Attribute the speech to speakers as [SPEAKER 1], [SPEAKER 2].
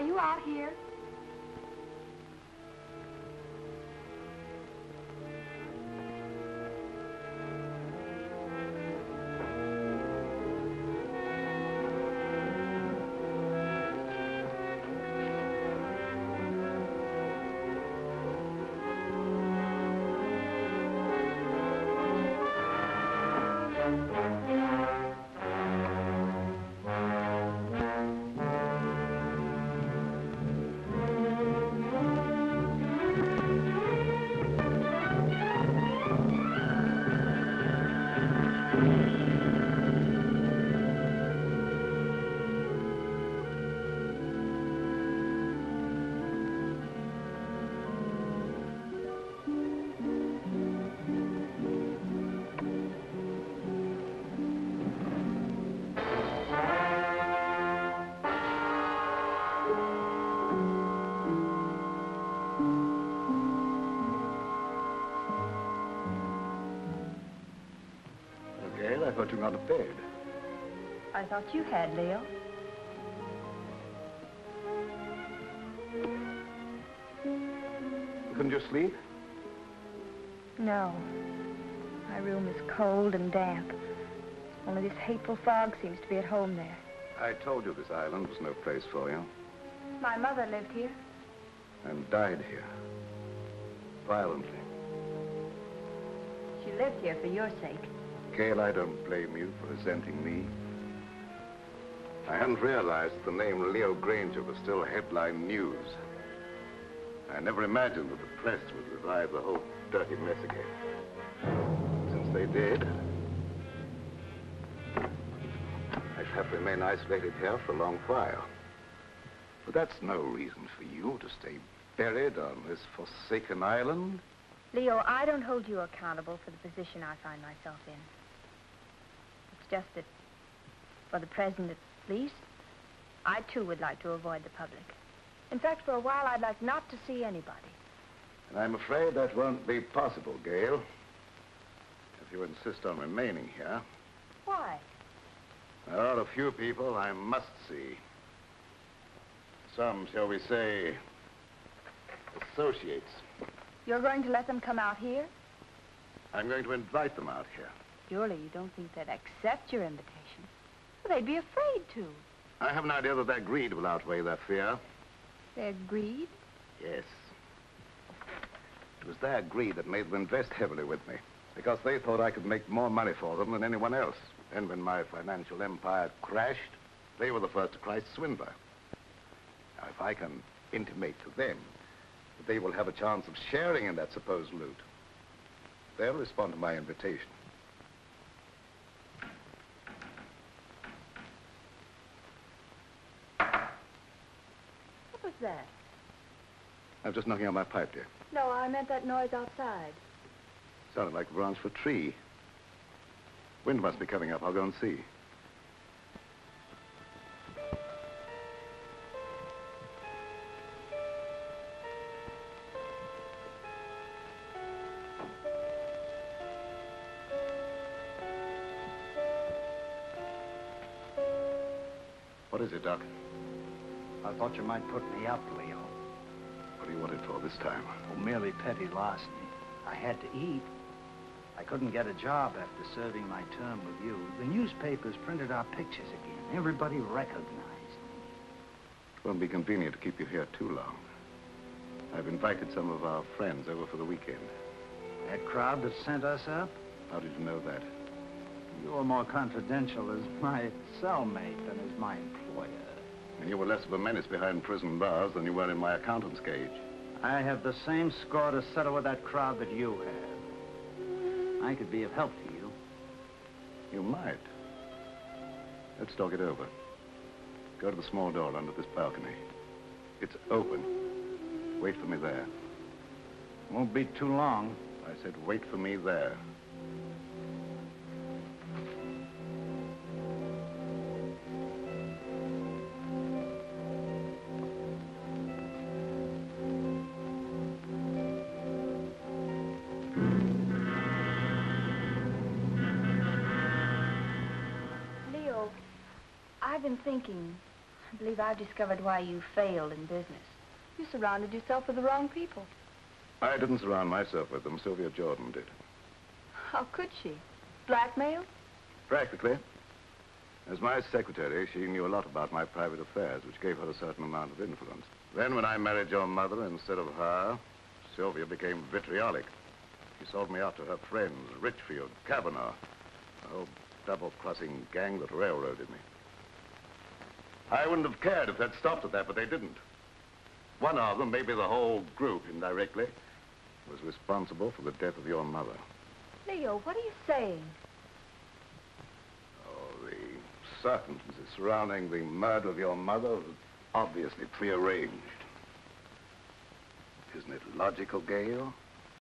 [SPEAKER 1] you out here?
[SPEAKER 2] I thought you were on the bed.
[SPEAKER 1] I thought you had, Leo.
[SPEAKER 2] Couldn't you sleep?
[SPEAKER 1] No. My room is cold and damp. Only this hateful fog seems to be at home there.
[SPEAKER 2] I told you this island was no place for you.
[SPEAKER 1] My mother lived here.
[SPEAKER 2] And died here. Violently.
[SPEAKER 1] She lived here for your sake.
[SPEAKER 2] Gail, I don't blame you for resenting me. I hadn't realized the name Leo Granger was still headline news. I never imagined that the press would revive the whole dirty mess again. Since they did, I shall have to remain isolated here for a long while. But that's no reason for you to stay buried on this forsaken island.
[SPEAKER 1] Leo, I don't hold you accountable for the position I find myself in. It's just that, for the present at least, I too would like to avoid the public. In fact, for a while, I'd like not to see anybody.
[SPEAKER 2] And I'm afraid that won't be possible, Gail. If you insist on remaining here.
[SPEAKER 1] Why?
[SPEAKER 2] There are a few people I must see. Some, shall we say, associates.
[SPEAKER 1] You're going to let them come out here?
[SPEAKER 2] I'm going to invite them out here.
[SPEAKER 1] Surely you don't think they'd accept your invitation. Well, they'd be afraid to.
[SPEAKER 2] I have an idea that their greed will outweigh their fear.
[SPEAKER 1] Their greed?
[SPEAKER 2] Yes. It was their greed that made them invest heavily with me, because they thought I could make more money for them than anyone else. And when my financial empire crashed, they were the first to cry swindler. Now, if I can intimate to them that they will have a chance of sharing in that supposed loot, they'll respond to my invitation.
[SPEAKER 1] What was that?
[SPEAKER 2] I was just knocking on my pipe, dear.
[SPEAKER 1] No, I meant that noise outside.
[SPEAKER 2] Sounded like the branch of a tree. Wind must be coming up. I'll go and see. What is it, Doc?
[SPEAKER 3] I thought you might put me up, Leo.
[SPEAKER 2] What do you want it for this time?
[SPEAKER 3] Oh, merely petty larceny. I had to eat. I couldn't get a job after serving my term with you. The newspapers printed our pictures again. Everybody recognized me.
[SPEAKER 2] It won't be convenient to keep you here too long. I've invited some of our friends over for the weekend.
[SPEAKER 3] That crowd that sent us up?
[SPEAKER 2] How did you know that?
[SPEAKER 3] You were more confidential as my cellmate than as my employer.
[SPEAKER 2] And you were less of a menace behind prison bars than you were in my accountant's cage.
[SPEAKER 3] I have the same score to settle with that crowd that you have. I could be of help to you.
[SPEAKER 2] You might. Let's talk it over. Go to the small door under this balcony. It's open. Wait for me there.
[SPEAKER 3] Won't be too long.
[SPEAKER 2] I said wait for me there.
[SPEAKER 1] Leo, I've been thinking, I believe I've discovered why you failed in business. You surrounded yourself with the wrong people.
[SPEAKER 2] I didn't surround myself with them. Sylvia Jordan did.
[SPEAKER 1] How could she? Blackmail?
[SPEAKER 2] Practically. As my secretary, she knew a lot about my private affairs, which gave her a certain amount of influence. Then when I married your mother instead of her, Sylvia became vitriolic. She sold me out to her friends, Richfield, Kavanaugh, a whole double-crossing gang that railroaded me. I wouldn't have cared if they'd stopped at that, but they didn't. One of them, maybe the whole group indirectly, was responsible for the death of your mother.
[SPEAKER 1] Leo, what are you saying?
[SPEAKER 2] Oh, the circumstances surrounding the murder of your mother was obviously prearranged. Isn't it logical, Gail?